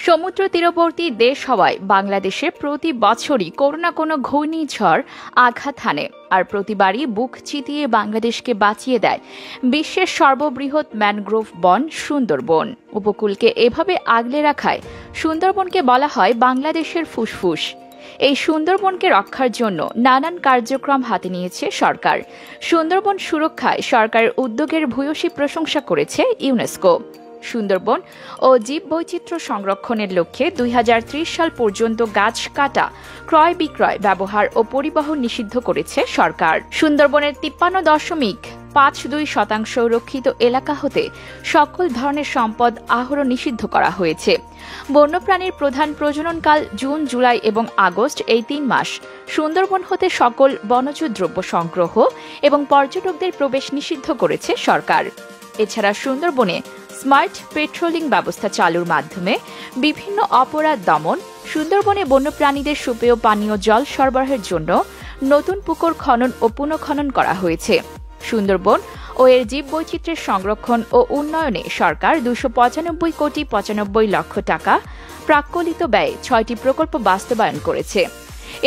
সমুদ্র তীরবর্তী দেশ হওয়ায় বাংলাদেশে প্রতি বছরই কোনো না কোনো ঘূর্ণিঝড় আঘাত হানে, আর প্রতিবারই বুক চিতিয়ে বাংলাদেশকে বাঁচিয়ে দেয় বিশ্বের সর্ববৃহৎ ম্যানগ্রোভ বন সুন্দরবন। উপকূলকে এভাবে আগলে রাখায় সুন্দরবনকে বলা হয় বাংলাদেশের ফুসফুস। এই সুন্দরবনকে রক্ষার জন্য নানান কার্যক্রম হাতে নিয়েছে সরকার। সুন্দরবন সুরক্ষায় সরকারের উদ্যোগের ভূয়সী প্রশংসা করেছে ইউনেস্কো। সুন্দরবন ও জীববৈচিত্র্য সংরক্ষণের লক্ষ্যে 2030 সাল পর্যন্ত গাছ কাটা, ক্রয় বিক্রয়, ব্যবহার ও পরিবহন নিষিদ্ধ করেছে সরকার। সুন্দরবনের 53.52% রক্ষিত এলাকা হতে সকল ধরনের সম্পদ আহরণ নিষিদ্ধ করা হয়েছে। বন্যপ্রাণীর প্রধান প্রজননকাল জুন, জুলাই এবং আগস্ট, এই 3 মাস সুন্দরবন হতে সকল বনজ দ্রব্য সংগ্রহ এবং পর্যটকদের প্রবেশ নিষিদ্ধ করেছে সরকার। এছাড়া সুন্দরবনে স্মার্ট পেট্রোলিং ব্যবস্থা চালুর মাধ্যমে বিভিন্ন অপরাধ দমন, সুন্দরবনে বন্যপ্রাণীদের সুপেয় পানীয় জল সরবরাহের জন্য নতুন পুকুর খনন ও পুনঃখনন করা হয়েছে। সুন্দরবন ও এর জীববৈচিত্র্যের সংরক্ষণ ও উন্নয়নে সরকার 295,95,00,000 টাকা প্রাক্কলিত ব্যয়ে 6টি প্রকল্প বাস্তবায়ন করেছে।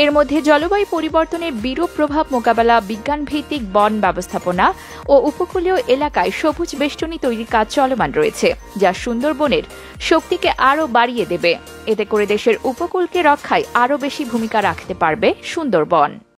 এর মধ্যে জলবায়ু পরিবর্তনের বিরূপ প্রভাব মোকাবেলা, বিজ্ঞানভিত্তিক বন ব্যবস্থাপনা ও উপকূলীয় এলাকায় সবুজ বেষ্টনী তৈরির কাজ চলমান রয়েছে, যা সুন্দরবনের শক্তিকে আরও বাড়িয়ে দেবে। এতে করে দেশের উপকূলকে রক্ষায় আরও বেশি ভূমিকা রাখতে পারবে সুন্দরবন।